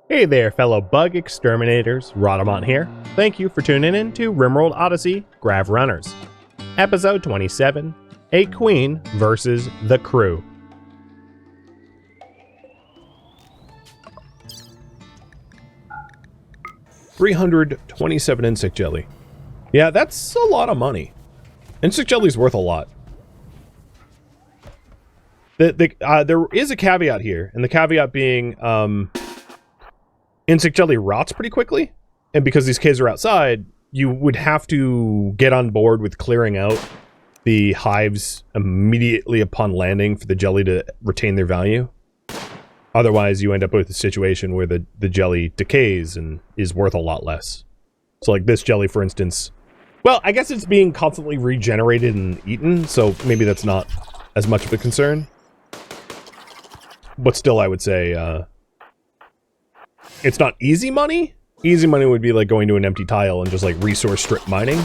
Hey there, fellow bug exterminators, Rhadamant here. Thank you for tuning in to RimWorld Odyssey Grav Runners. Episode 27, A Queen versus the Crew. $327 insect jelly. Yeah, that's a lot of money. Insect jelly's worth a lot. There is a caveat here, and the caveat being, insect jelly rots pretty quickly, and because these caves are outside, you would have to get on board with clearing out the hives immediately upon landing for the jelly to retain their value. Otherwise, you end up with a situation where the jelly decays and is worth a lot less. So like this jelly, for instance, well, I guess it's being constantly regenerated and eaten, so maybe that's not as much of a concern. But still, I would say, it's not easy money. Easy money would be like going to an empty tile and just like resource strip mining.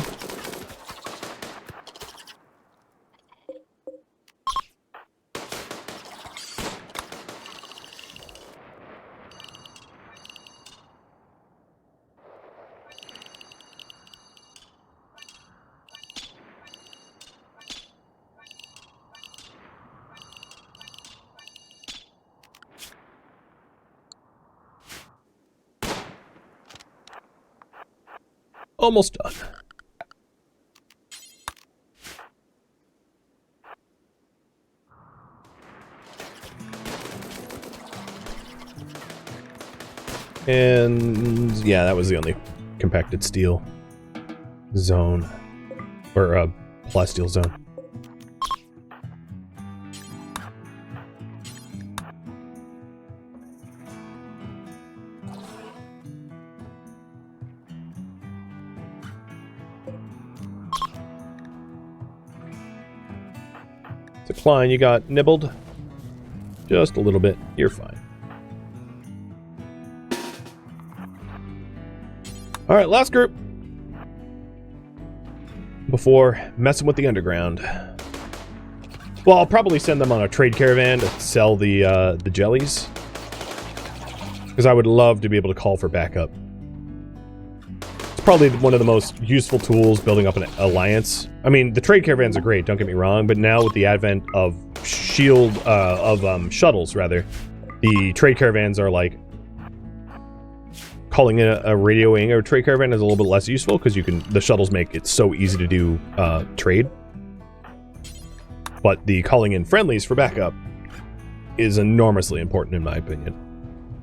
Almost done. And yeah, that was the only compacted steel zone, or plasteel zone. Klein, you got nibbled just a little bit. You're fine. All right, last group before messing with the underground. Well, I'll probably send them on a trade caravan to sell the jellies, because I would love to be able to call for backup. It's probably one of the most useful tools building up an alliance. I mean, the trade caravans are great, don't get me wrong, but now with the advent of shuttles, rather, the trade caravans are like, calling in a radioing or trade caravan is a little bit less useful because the shuttles make it so easy to do trade. But the calling in friendlies for backup is enormously important in my opinion.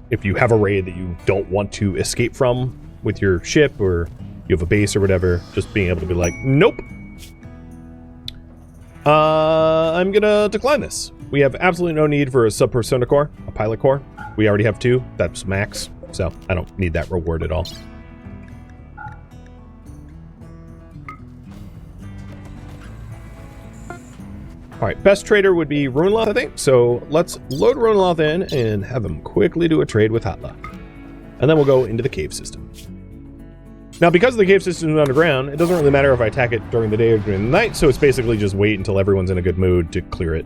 If you have a raid that you don't want to escape from with your ship, or you have a base or whatever, just being able to be like, nope. I'm gonna decline this. We have absolutely no need for a sub-persona core, a pilot core. We already have 2, that's max, so I don't need that reward at all. Alright, best trader would be Runloth, I think, so let's load Runloth in and have him quickly do a trade with Hatla. And then we'll go into the cave system. Now, because the cave system is underground, it doesn't really matter if I attack it during the day or during the night, so it's basically just wait until everyone's in a good mood to clear it.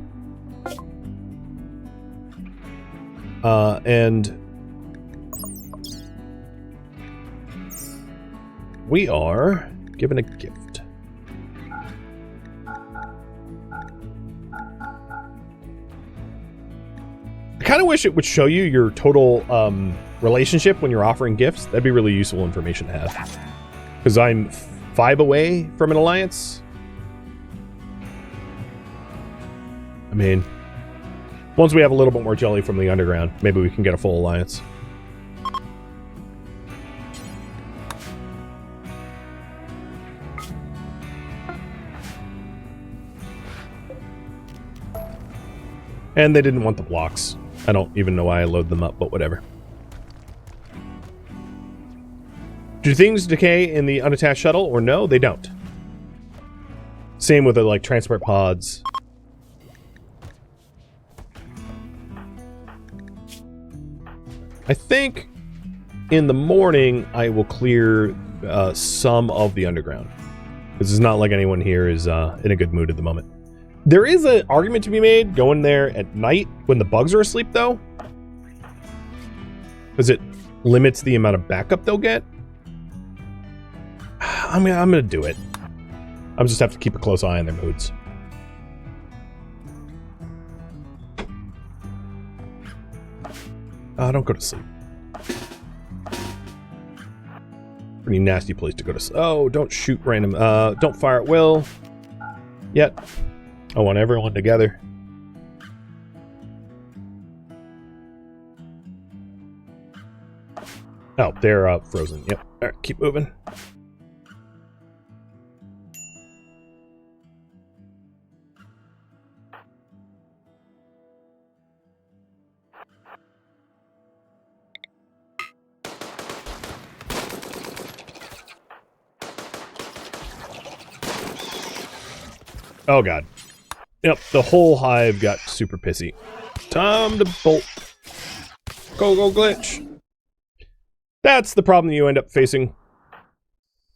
And we are given a gift. I kind of wish it would show you your total relationship when you're offering gifts. That'd be really useful information to have. Because I'm 5 away from an alliance. I mean, once we have a little bit more jelly from the underground, maybe we can get a full alliance. And they didn't want the blocks. I don't even know why I load them up, but whatever. Do things decay in the unattached shuttle, or no? They don't. Same with the, like, transport pods. I think in the morning I will clear some of the underground. This is not like anyone here is in a good mood at the moment. There is an argument to be made going there at night when the bugs are asleep, though. Because limits the amount of backup they'll get. I'm gonna do it. I just have to keep a close eye on their moods. Don't go to sleep. Pretty nasty place to go to sleep. Oh, don't shoot random. Don't fire at will. Yet. I want everyone together. Oh, they're frozen. Yep. Alright, keep moving. Oh god. Yep, the whole hive got super pissy. Time to bolt. Go, glitch. That's the problem you end up facing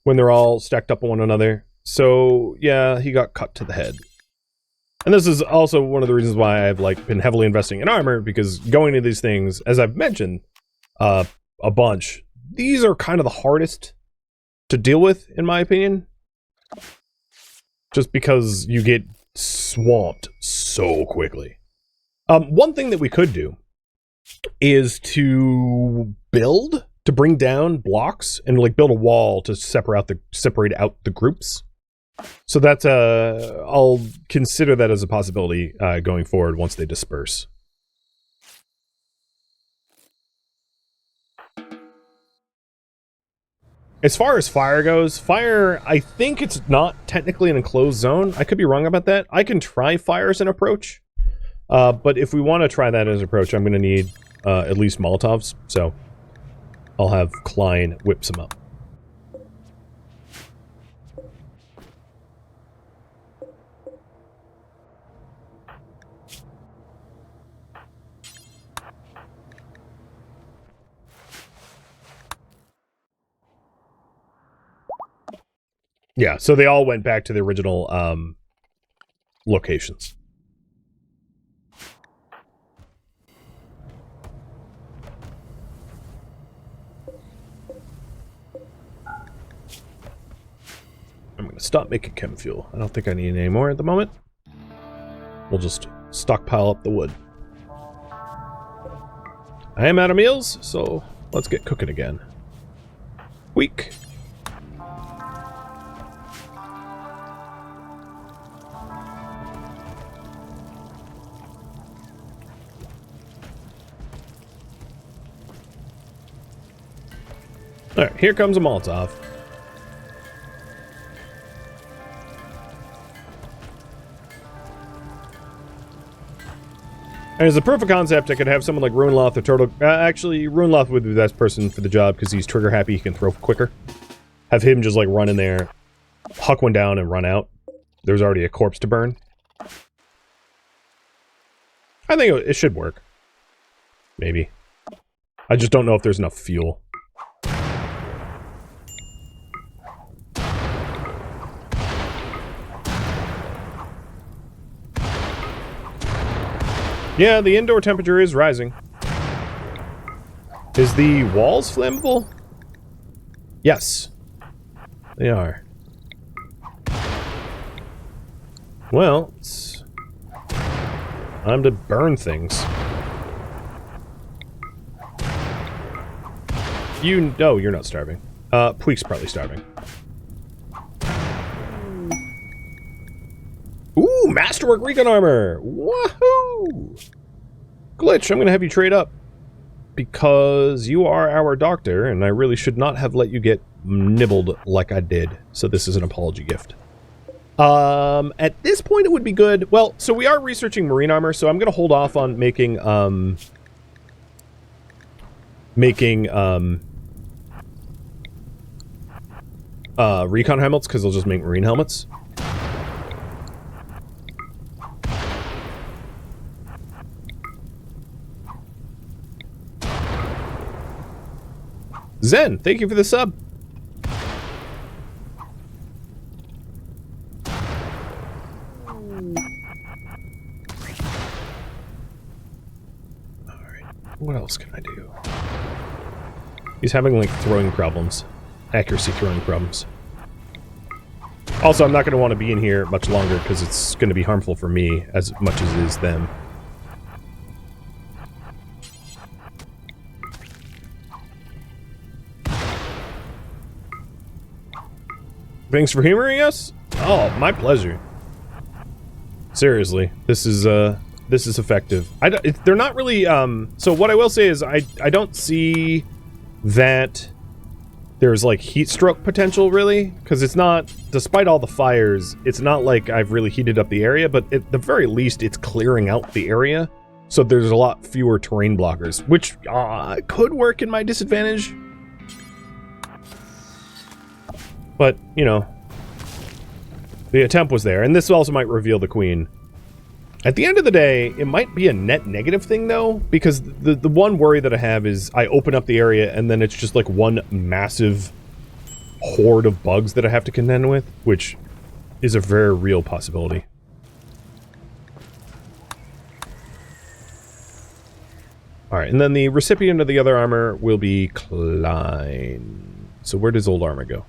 when they're all stacked up on one another. So, yeah, he got cut to the head. And this is also one of the reasons why I've been heavily investing in armor, because going to these things, as I've mentioned a bunch, these are kind of the hardest to deal with, in my opinion. Just because you get swamped so quickly. One thing that we could do is to bring down blocks and build a wall to separate out the groups. So that's I'll consider that as a possibility going forward once they disperse. As far as fire goes, fire, I think it's not technically an enclosed zone. I could be wrong about that. I can try fire as an approach. But if we want to try that as an approach, I'm going to need at least Molotovs. So I'll have Klein whip some up. Yeah, so they all went back to the original locations. I'm going to stop making chem fuel. I don't think I need any more at the moment. We'll just stockpile up the wood. I am out of meals, so let's get cooking again. Week. Alright, here comes a Molotov. And as a proof of concept, I could have someone like Runloth or Turtle... actually, Runloth would be the best person for the job because he's trigger happy, he can throw quicker. Have him just run in there, huck one down and run out. There's already a corpse to burn. I think it should work. Maybe. I just don't know if there's enough fuel. Yeah, the indoor temperature is rising. Is the walls flammable? Yes. They are. Well, it's time to burn things. No, you're not starving. Puig's probably starving. Ooh, Masterwork Recon Armor! Woohoo! Glitch, I'm gonna have you trade up. Because you are our doctor, and I really should not have let you get nibbled like I did. So this is an apology gift. At this point it would be good... Well, so we are researching marine armor, so I'm gonna hold off on making recon helmets, because they'll just make marine helmets. Zen, thank you for the sub. Alright, what else can I do? He's having, like, throwing problems. Accuracy throwing problems. Also, I'm not going to want to be in here much longer because it's going to be harmful for me as much as it is them. Thanks for humoring us? Oh, my pleasure. Seriously, this is effective. They're not really, so what I will say is I don't see that there's, like, heat stroke potential, really, because it's not, despite all the fires, it's not like I've really heated up the area, but at the very least, it's clearing out the area, so there's a lot fewer terrain blockers, which could work in my disadvantage. But, you know, the attempt was there, and this also might reveal the queen. At the end of the day, it might be a net negative thing, though, because the one worry that I have is I open up the area, and then it's just like one massive horde of bugs that I have to contend with, which is a very real possibility. Alright, and then the recipient of the other armor will be Klein. So where does old armor go?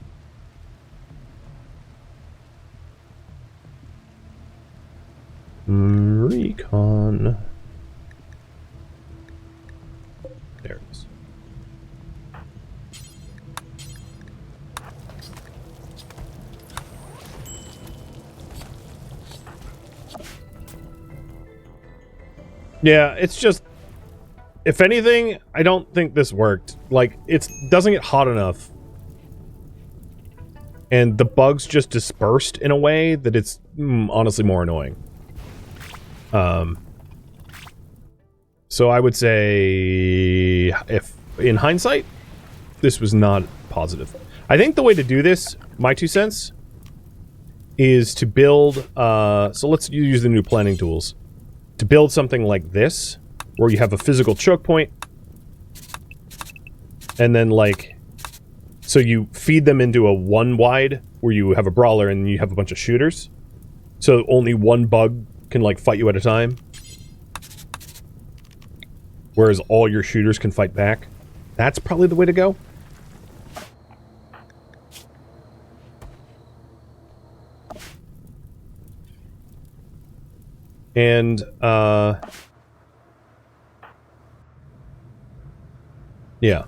Recon. There it is. Yeah, it's just, if anything, I don't think this worked. Like, it doesn't get hot enough. And the bugs just dispersed in a way that it's honestly more annoying. So I would say, if in hindsight, this was not positive. I think the way to do this, my 2 cents, is to build, so let's use the new planning tools. To build something like this, where you have a physical choke point, and then, like, so you feed them into a 1 wide, where you have a brawler and you have a bunch of shooters. So only one bug can, like, fight you at a time. Whereas all your shooters can fight back. That's probably the way to go. And, yeah.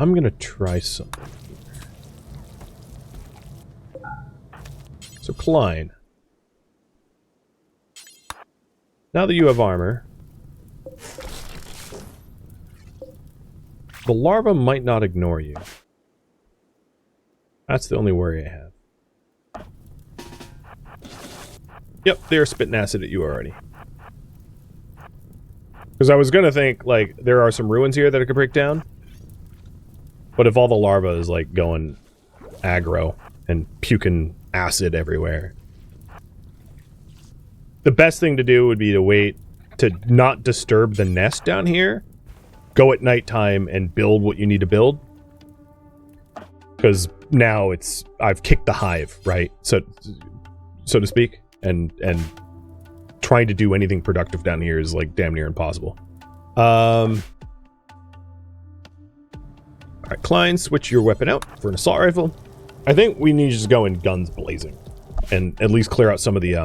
I'm gonna try something here. So, Klein. Now that you have armor, the larva might not ignore you. That's the only worry I have. Yep, they're spitting acid at you already. Because I was gonna think, like, there are some ruins here that I could break down. But if all the larva is, like, going aggro and puking acid everywhere, the best thing to do would be to wait to not disturb the nest down here, go at nighttime and build what you need to build. Because now it's, I've kicked the hive, right? So to speak, and trying to do anything productive down here is, like, damn near impossible. Alright, Klein, switch your weapon out for an assault rifle. I think we need to just go in guns blazing. And at least clear out some of the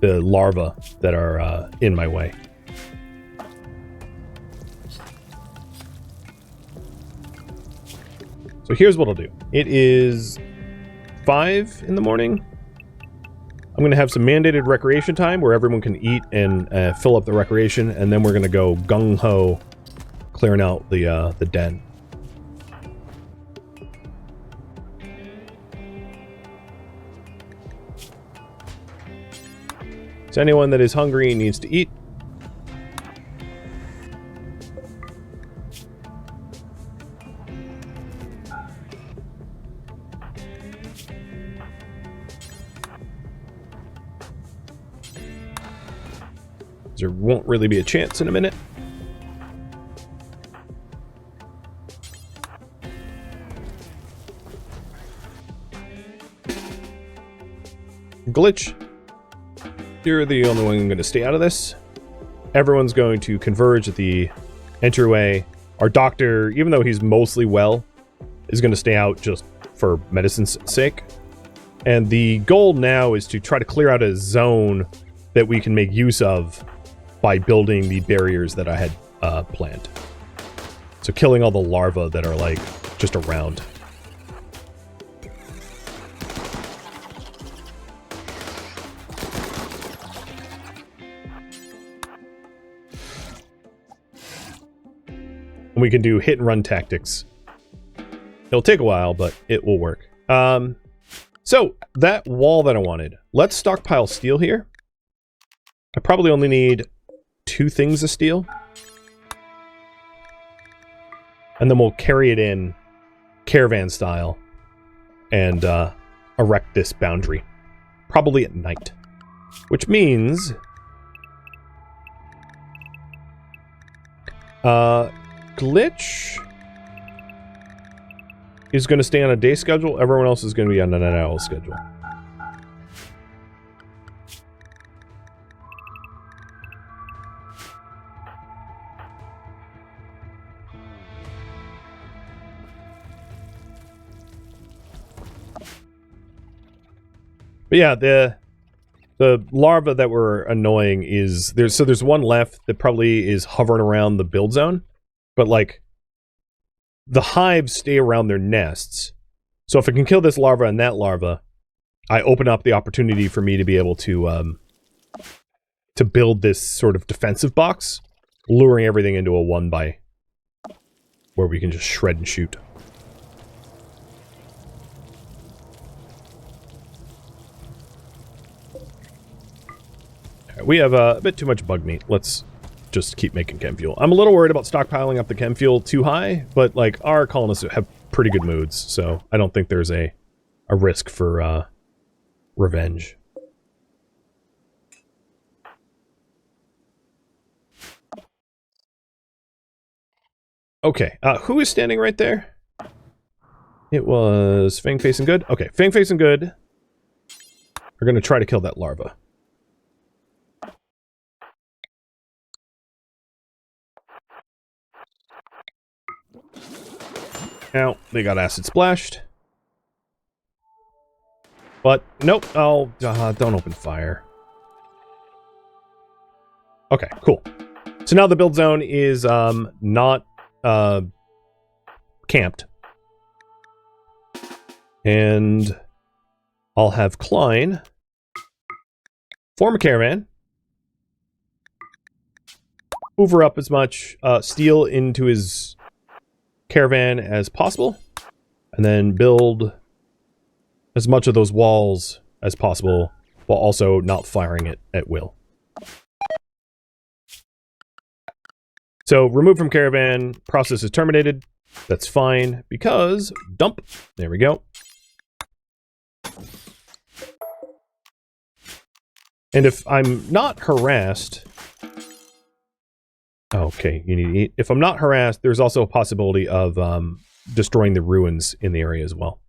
larvae that are in my way. So here's what I'll do. It is 5 in the morning. I'm going to have some mandated recreation time where everyone can eat and fill up the recreation, and then we're going to go gung-ho clearing out the den. So anyone that is hungry needs to eat. There won't really be a chance in a minute. Glitch, you're the only one going to stay out of this. Everyone's going to converge at the entryway. Our doctor, even though he's mostly well, is going to stay out just for medicine's sake. And the goal now is to try to clear out a zone that we can make use of by building the barriers that I had planned. So killing all the larvae that are, like, just around. And we can do hit and run tactics. It'll take a while, but it will work. So, that wall that I wanted. Let's stockpile steel here. I probably only need 2 things of steel. And then we'll carry it in caravan style and erect this boundary. Probably at night. Which means... Glitch is going to stay on a day schedule. Everyone else is going to be on an hour schedule. But yeah, the larva that were annoying is there's one left that probably is hovering around the build zone. But, like, the hives stay around their nests. So if I can kill this larva and that larva, I open up the opportunity for me to be able to build this sort of defensive box, luring everything into a 1x, where we can just shred and shoot. Right, we have a bit too much bug meat. Let's just keep making chem fuel. I'm a little worried about stockpiling up the chem fuel too high, but, like, our colonists have pretty good moods, so I don't think there's a risk for revenge. Okay, who is standing right there? It was Fang Facing Good. Okay, Fang Facing Good are going to try to kill that larva. Now, they got acid splashed. But, nope. Oh, don't open fire. Okay, cool. So now the build zone is not camped. And I'll have Klein form a caravan. Hoover up as much steel into his caravan as possible, and then build as much of those walls as possible while also not firing it at will. So remove from caravan, process is terminated. That's fine because dump. There we go. And if I'm not harassed, okay, you need to eat. If I'm not harassed, there's also a possibility of destroying the ruins in the area as well.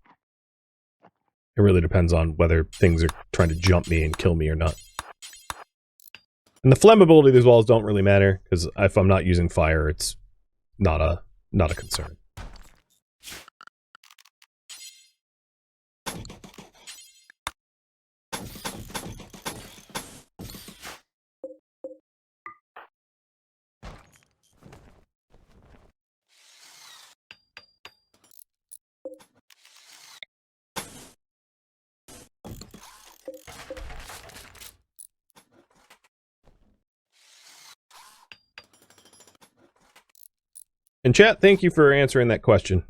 It really depends on whether things are trying to jump me and kill me or not. And the flammability of these walls don't really matter, because if I'm not using fire, it's not a concern. And chat, thank you for answering that question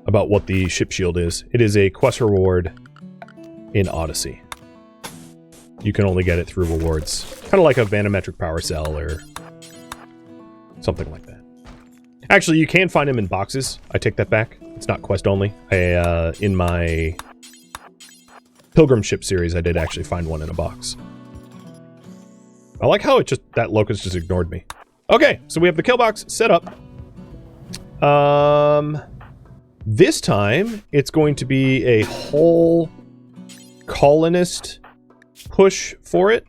about what the ship shield is. It is a quest reward in Odyssey. You can only get it through rewards. Kind of like a vanometric power cell or something like that. Actually, you can find them in boxes. I take that back. It's not quest only. In my Pilgrim Ship series, I did actually find one in a box. I like how that locust just ignored me. Okay, so we have the kill box set up. This time, it's going to be a whole colonist push for it.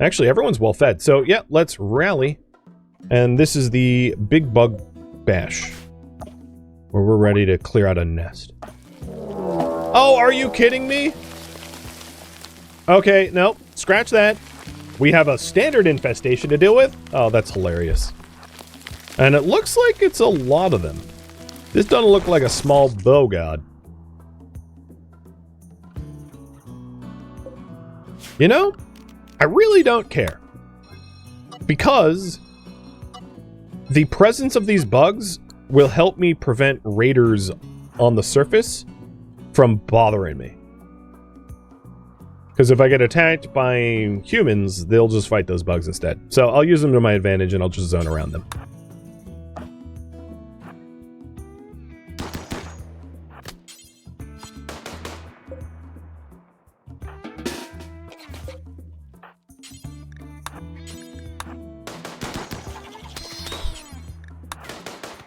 Actually, everyone's well fed. So, yeah, let's rally. And this is the Big Bug Bash, where we're ready to clear out a nest. Oh, are you kidding me? Okay, nope. Scratch that. We have a standard infestation to deal with. Oh, that's hilarious. And it looks like it's a lot of them. This doesn't look like a small bow god. You know, I really don't care. Because the presence of these bugs will help me prevent raiders on the surface from bothering me. Because if I get attacked by humans, they'll just fight those bugs instead. So I'll use them to my advantage and I'll just zone around them.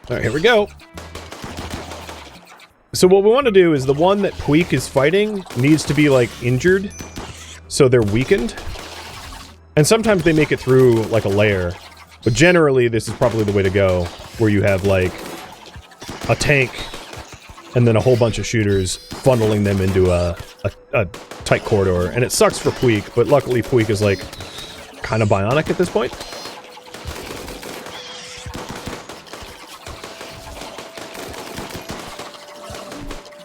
Alright, here we go. So what we want to do is the one that Puig is fighting needs to be, like, injured. So they're weakened. And sometimes they make it through, like, a layer. But generally, this is probably the way to go. Where you have, like, a tank and then a whole bunch of shooters funneling them into a tight corridor. And it sucks for Puig, but luckily Puig is, like, kind of bionic at this point.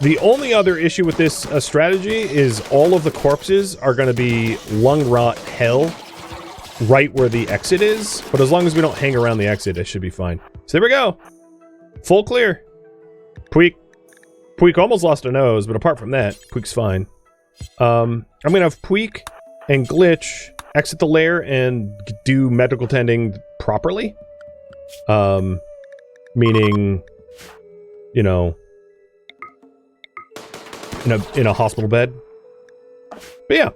The only other issue with this strategy is all of the corpses are going to be lung rot hell right where the exit is. But as long as we don't hang around the exit, it should be fine. So there we go. Full clear. Puig almost lost a nose, but apart from that, Puig's fine. I'm going to have Puig and Glitch exit the lair and do medical tending properly. Meaning, you know, in a hospital bed. But yeah,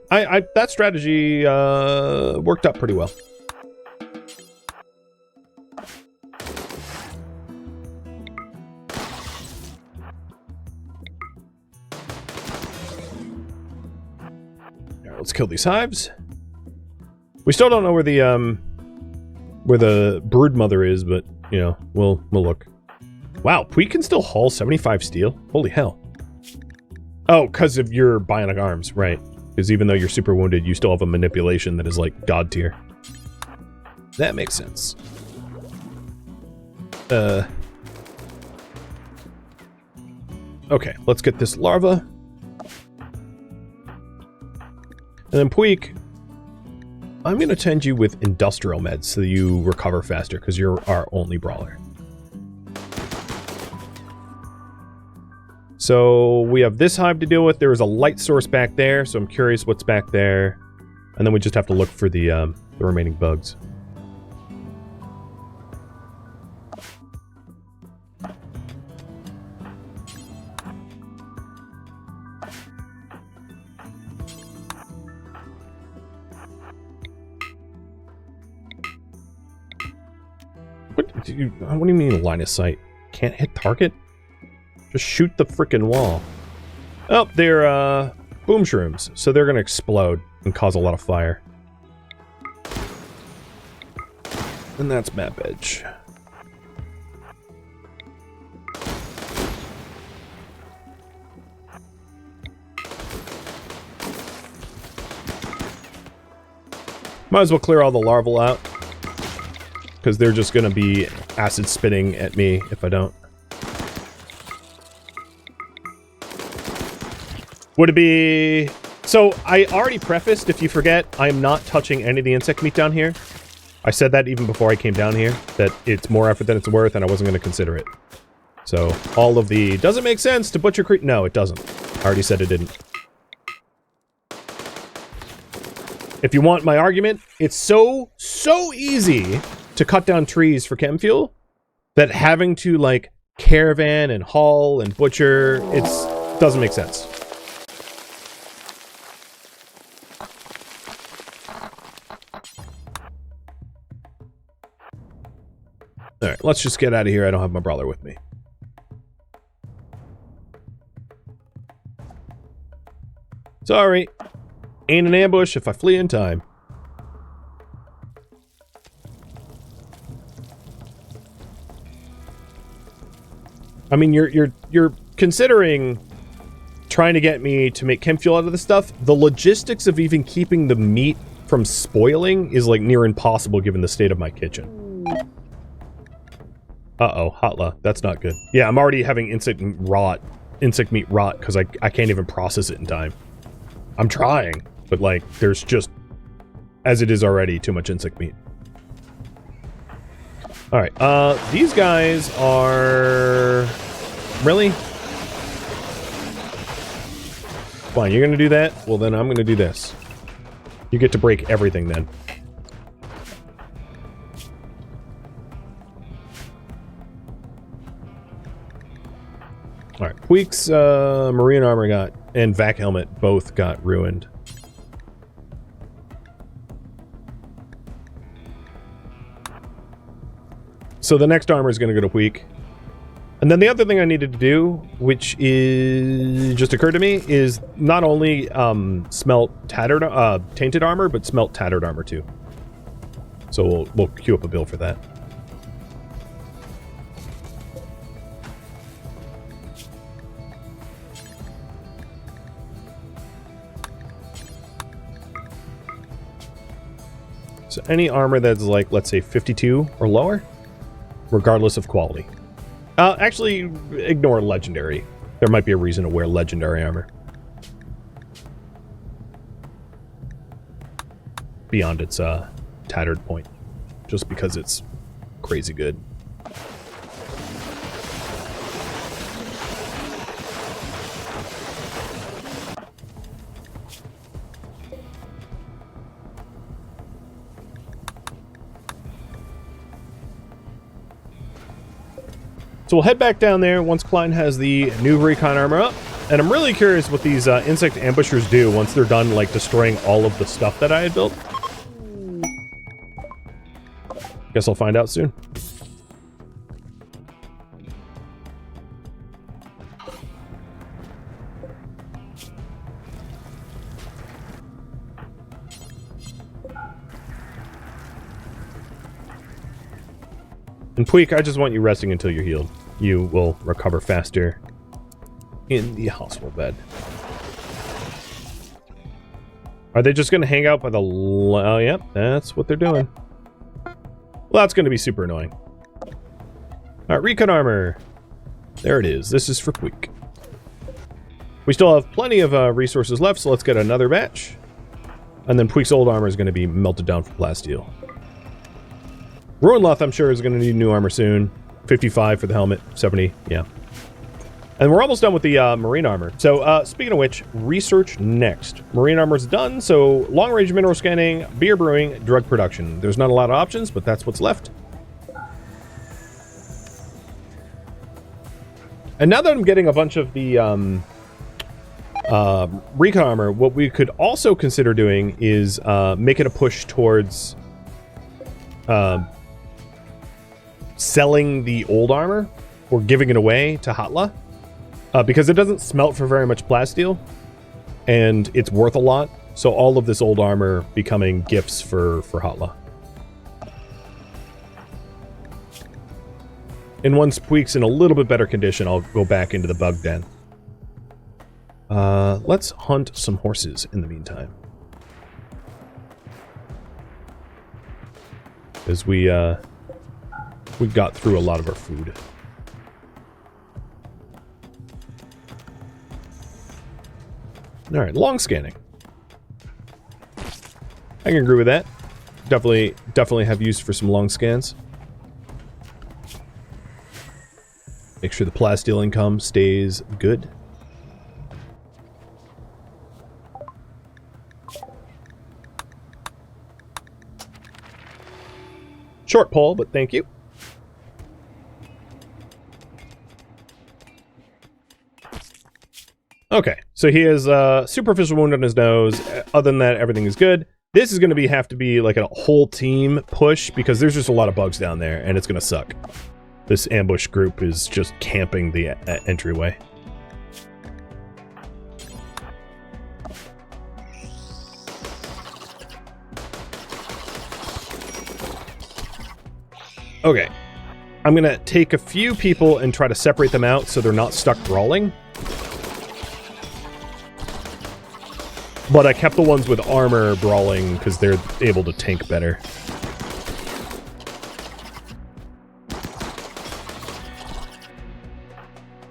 that strategy worked out pretty well. Alright, let's kill these hives. We still don't know where the brood mother is, but you know, we'll look. Wow, Puig can still haul 75 steel. Holy hell. Oh, because of your bionic arms, right. Because even though you're super wounded, you still have a manipulation that is like god tier. That makes sense. Okay, let's get this larva. And then Puig, I'm going to tend you with industrial meds so that you recover faster, because you're our only brawler. So we have this hive to deal with. There is a light source back there, so I'm curious what's back there. And then we just have to look for the remaining bugs. What do you mean line of sight? Can't hit target? Just shoot the frickin' wall. Oh, they're, boom shrooms. So they're gonna explode and cause a lot of fire. And that's map edge. Might as well clear all the larval out. Because they're just gonna be acid spitting at me if I don't. Would it be... So, I already prefaced, if you forget, I am not touching any of the insect meat down here. I said that even before I came down here, that it's more effort than it's worth, and I wasn't going to consider it. So, all of the... Does it make sense to butcher creep? No, it doesn't. I already said it didn't. If you want my argument, it's so easy to cut down trees for chem fuel that having to, like, caravan and haul and butcher, doesn't make sense. Alright, let's just get out of here. I don't have my brawler with me. Sorry. Ain't an ambush if I flee in time. I mean, you're considering trying to get me to make chem fuel out of this stuff. The logistics of even keeping the meat from spoiling is like near impossible given the state of my kitchen. Uh-oh, Hotla. That's not good. Yeah, I'm already having insect meat rot because I can't even process it in time. I'm trying, but like there's just, as it is already, too much insect meat. Alright, these guys are... Really? Fine, you're gonna do that? Well then I'm gonna do this. You get to break everything then. Alright, Puig's marine armor got, and vac helmet both got ruined. So the next armor is going to go to Puig. And then the other thing I needed to do, which is just occurred to me, is not only smelt tainted armor, but smelt tattered armor too. So we'll queue up a bill for that. So any armor that's like, let's say 52 or lower, regardless of quality. Actually, ignore legendary. There might be a reason to wear legendary armor. Beyond its tattered point. Just because it's crazy good. So we'll head back down there once Klein has the new recon armor up. And I'm really curious what these insect ambushers do once they're done, like, destroying all of the stuff that I had built. Guess I'll find out soon. And Puig, I just want you resting until you're healed. You will recover faster in the hospital bed. Are they just going to hang out by the... Oh, yep, that's what they're doing. Well, that's going to be super annoying. Alright, recon armor. There it is. This is for Puig. We still have plenty of resources left, so let's get another batch. And then Puig's old armor is going to be melted down for plasteel. Ruinloth, I'm sure, is going to need new armor soon. 55 for the helmet, 70, yeah. And we're almost done with the marine armor. So, speaking of which, research next. Marine armor's done, so long-range mineral scanning, beer brewing, drug production. There's not a lot of options, but that's what's left. And now that I'm getting a bunch of the recon armor, what we could also consider doing is making a push towards... selling the old armor or giving it away to Hotla because it doesn't smelt for very much plasteel and it's worth a lot, so all of this old armor becoming gifts for Hotla. And once Puig's in a little bit better condition, I'll go back into the bug den. Let's hunt some horses in the meantime, as we got through a lot of our food. Alright, long scanning. I can agree with that. Definitely have use for some long scans. Make sure the plasteel income stays good. Short pull, but thank you. Okay, so he has a superficial wound on his nose. Other than that, everything is good. This is going to have to be like a whole team push because there's just a lot of bugs down there and it's going to suck. This ambush group is just camping the entryway. Okay. I'm going to take a few people and try to separate them out so they're not stuck brawling. But I kept the ones with armor brawling because they're able to tank better.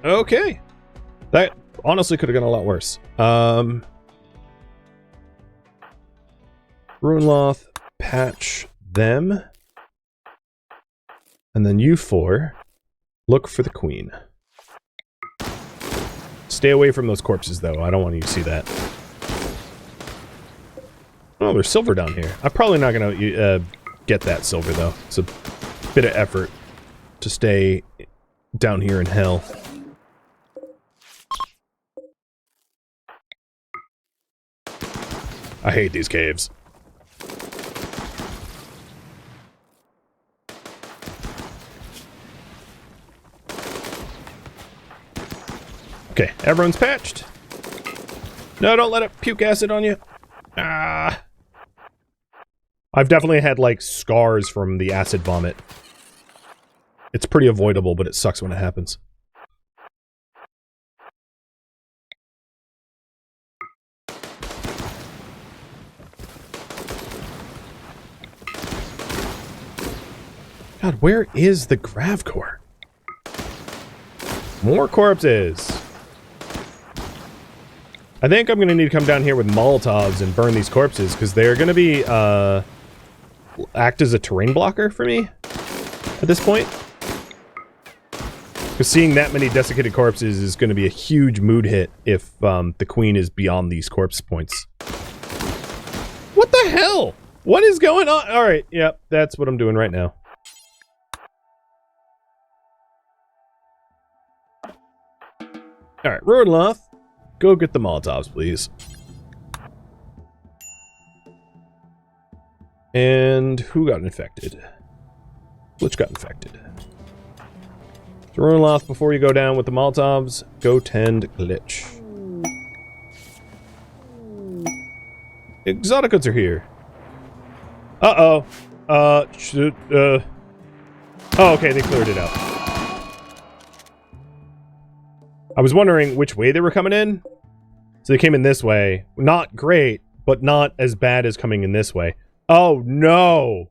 Okay. That honestly could have gone a lot worse. Ruinloth, patch them. And then you four, look for the queen. Stay away from those corpses, though. I don't want you to see that. Oh, there's silver down here. I'm probably not going to get that silver, though. It's a bit of effort to stay down here in hell. I hate these caves. Okay, everyone's patched. No, don't let it puke acid on you. Ah. I've definitely had, like, scars from the acid vomit. It's pretty avoidable, but it sucks when it happens. God, where is the Grav core? More corpses. I think I'm going to need to come down here with Molotovs and burn these corpses, because they're going to be, act as a terrain blocker for me at this point. Because seeing that many desiccated corpses is going to be a huge mood hit if, the queen is beyond these corpse points. What the hell? What is going on? Alright, yep, that's what I'm doing right now. Alright, Ruinloth. Go get the Molotovs, please. And who got infected? Glitch got infected. So Ruinloth, before you go down with the Molotovs, go tend Glitch. Exoticoods are here. Uh-oh. Oh, okay, they cleared it out. I was wondering which way they were coming in. So they came in this way. Not great, but not as bad as coming in this way. Oh, no!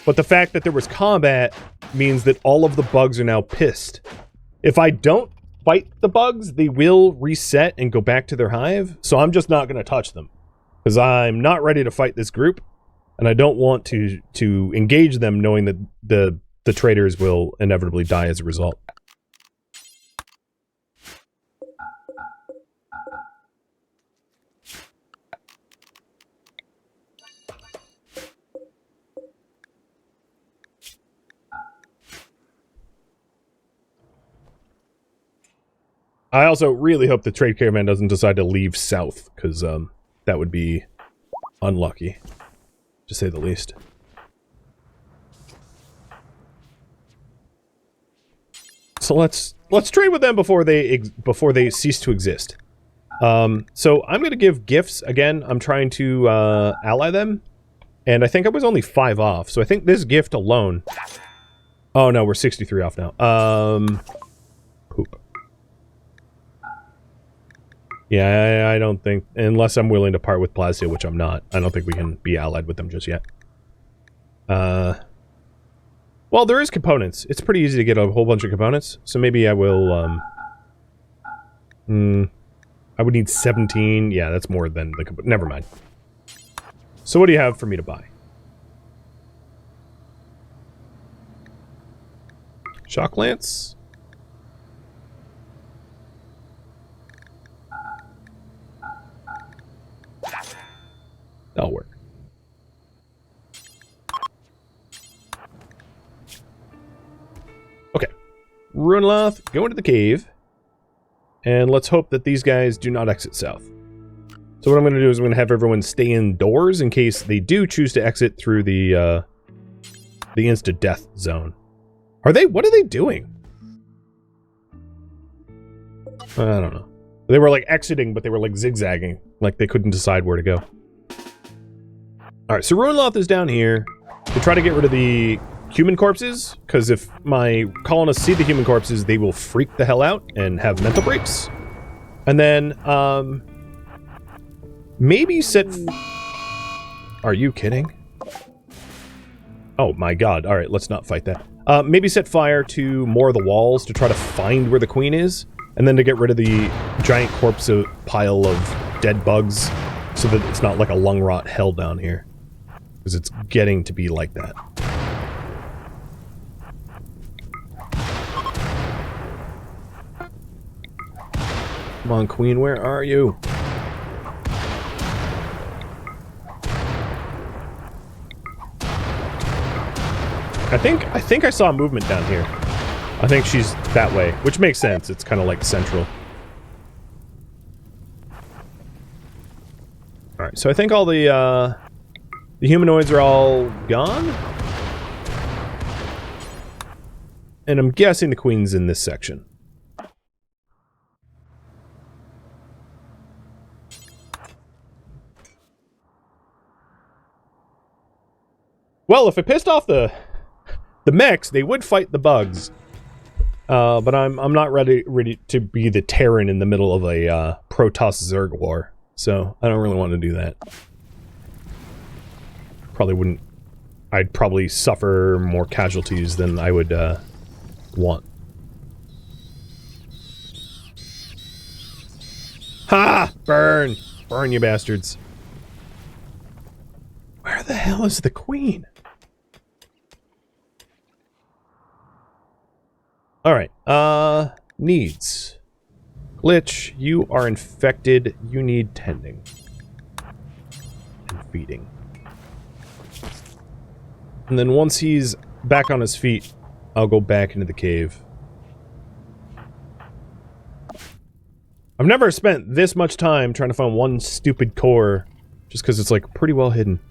But the fact that there was combat means that all of the bugs are now pissed. If I don't fight the bugs, they will reset and go back to their hive. So I'm just not going to touch them. Because I'm not ready to fight this group. And I don't want to engage them knowing that the traitors will inevitably die as a result. I also really hope the trade caravan doesn't decide to leave south, because that would be unlucky, to say the least. So let's trade with them before they cease to exist. So I'm gonna give gifts again. I'm trying to ally them, and I think I was only 5 off. So I think this gift alone. Oh no, we're 63 off now. Poop. Yeah, I don't think, unless I'm willing to part with Plazia, which I'm not. I don't think we can be allied with them just yet. Well, there is components. It's pretty easy to get a whole bunch of components, so maybe I will, I would need 17. Yeah, that's more than the never mind. So what do you have for me to buy? Shock Lance? That'll work. Okay. Ruinloth, go into the cave. And let's hope that these guys do not exit south. So what I'm going to do is I'm going to have everyone stay indoors in case they do choose to exit through the insta-death zone. What are they doing? I don't know. They were like exiting, but they were like zigzagging. Like they couldn't decide where to go. Alright, so Ruinloth is down here to try to get rid of the human corpses, because if my colonists see the human corpses, they will freak the hell out and have mental breaks. And then, maybe set... Are you kidding? Oh my god. Alright, let's not fight that. Maybe set fire to more of the walls to try to find where the queen is, and then to get rid of the giant corpse pile of dead bugs, so that it's not like a lung rot hell down here. Because it's getting to be like that. Come on, queen, where are you? I think I saw a movement down here. I think she's that way, which makes sense. It's kind of like central. Alright, so I think all the humanoids are all gone? And I'm guessing the queen's in this section. Well, if I pissed off the mechs, they would fight the bugs. But I'm not ready to be the Terran in the middle of a Protoss Zerg war. So I don't really want to do that. Probably wouldn't. I'd probably suffer more casualties than I would want. Ha! Burn! Burn, you bastards. Where the hell is the queen? Alright, needs. Glitch, you are infected. You need tending. And feeding. And then once he's back on his feet, I'll go back into the cave. I've never spent this much time trying to find one stupid core, just because it's like pretty well hidden.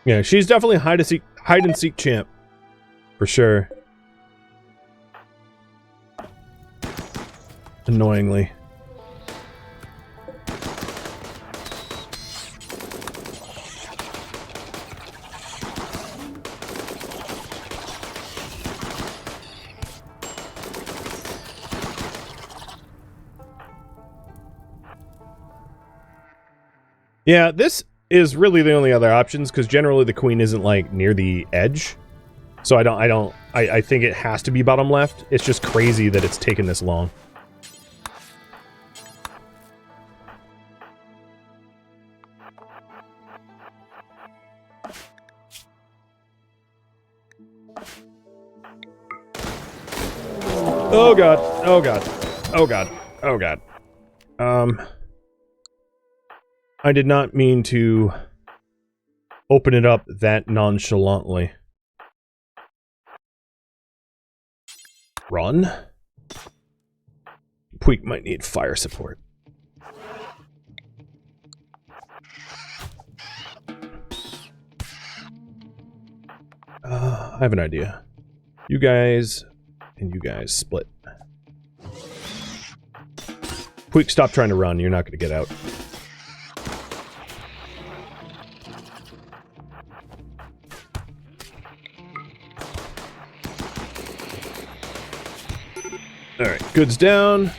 Yeah, she's definitely a hide and seek champ. For sure. Annoyingly. Yeah, this is really the only other options, because generally the queen isn't, like, near the edge. So I think it has to be bottom left. It's just crazy that it's taken this long. Oh god, oh god, oh god, oh god. I did not mean to open it up that nonchalantly. Run? Puig might need fire support. I have an idea. You guys and you guys split. Puig, stop trying to run. You're not going to get out. Alright, goods down.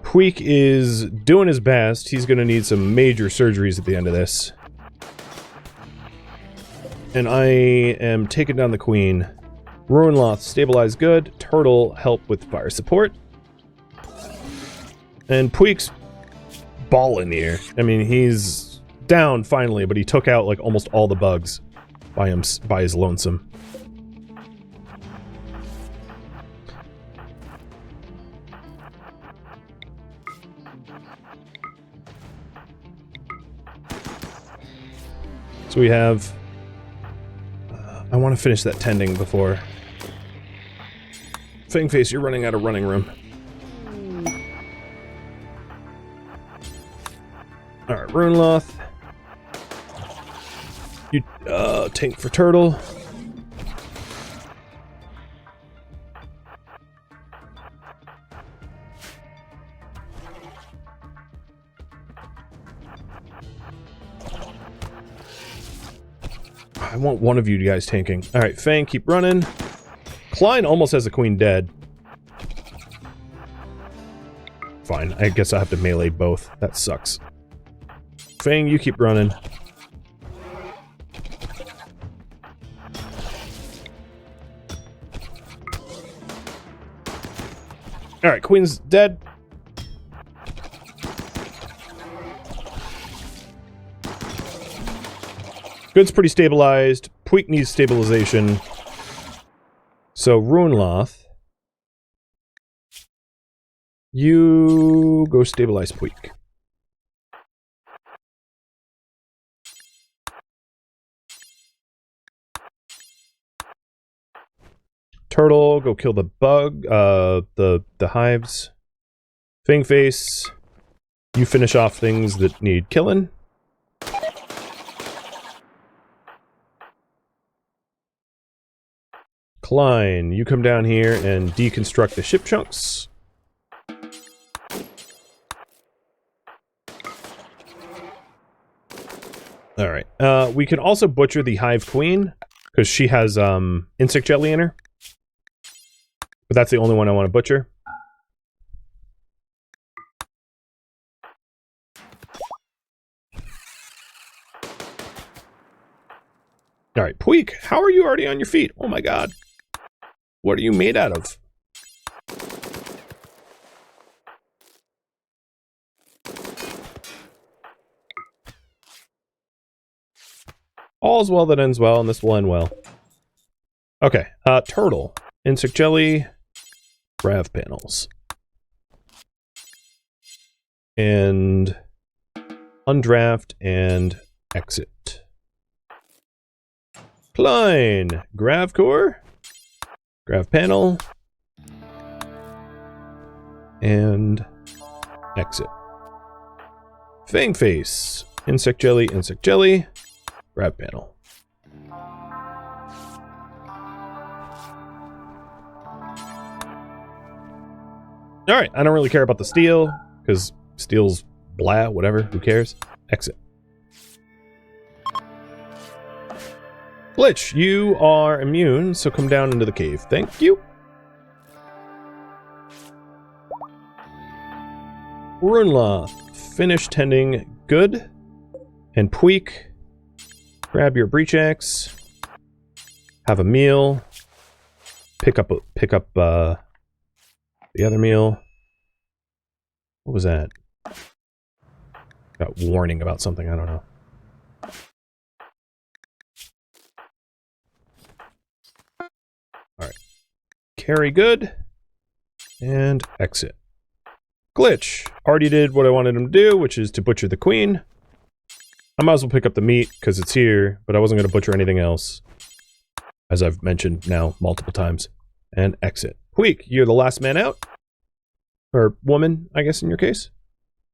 Puig is doing his best. He's going to need some major surgeries at the end of this. And I am taking down the queen. Ruinloth, stabilize good. Turtle, help with fire support. And Puig's balling here. I mean, he's down finally, but he took out like almost all the bugs by his lonesome. So we have... I want to finish that tending before Fangface, you're running out of running room. Alright, Runeloth. You, tank for Turtle. I want one of you guys tanking. Alright, Fang, keep running. Klein almost has the queen dead. Fine, I guess I have to melee both. That sucks. Fang, you keep running. Alright, queen's dead. Good's pretty stabilized. Puig needs stabilization. So, Runeloth. You go stabilize Puig. Turtle, go kill the bug, the hives. Fangface, you finish off things that need killing. Klein, you come down here and deconstruct the ship chunks. Alright, we can also butcher the Hive Queen, because she has, insect jelly in her. But that's the only one I want to butcher. Alright, Puig, how are you already on your feet? Oh my god. What are you made out of? All's well that ends well, and this will end well. Okay, Turtle. Insect jelly. Grav panels. And undraft and exit. Klein. Grav core. Grav panel. And exit. Fangface. Insect jelly, Grav panel. Alright, I don't really care about the steel, because steel's blah, whatever, who cares? Exit. Glitch, you are immune, so come down into the cave. Thank you. Runeloth, finish tending good. And Puig, grab your breach axe. Have a meal. Pick up the other meal. What was that? Got warning about something, I don't know. Alright. Carry good. And exit. Glitch. Already did what I wanted him to do, which is to butcher the queen. I might as well pick up the meat, because it's here, but I wasn't going to butcher anything else. As I've mentioned now multiple times. And exit. Puig, you're the last man out. Or woman, I guess in your case.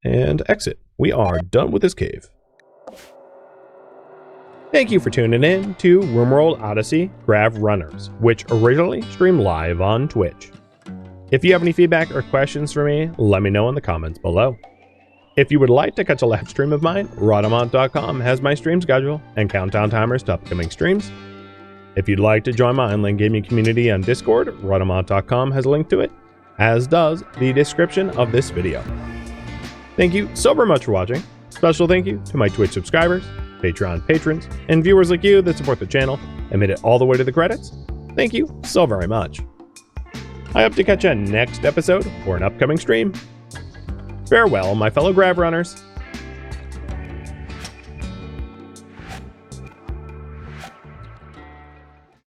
And exit. We are done with this cave. Thank you for tuning in to RimWorld Odyssey Grav Runners, which originally streamed live on Twitch. If you have any feedback or questions for me, let me know in the comments below. If you would like to catch a live stream of mine, Rhadamant.com has my stream schedule and countdown timers to upcoming streams. If you'd like to join my online gaming community on Discord, Rhadamant.com has a link to it, as does the description of this video. Thank you so very much for watching. Special thank you to my Twitch subscribers, Patreon patrons, and viewers like you that support the channel and made it all the way to the credits. Thank you so very much. I hope to catch you next episode or an upcoming stream. Farewell, my fellow Grav Runners.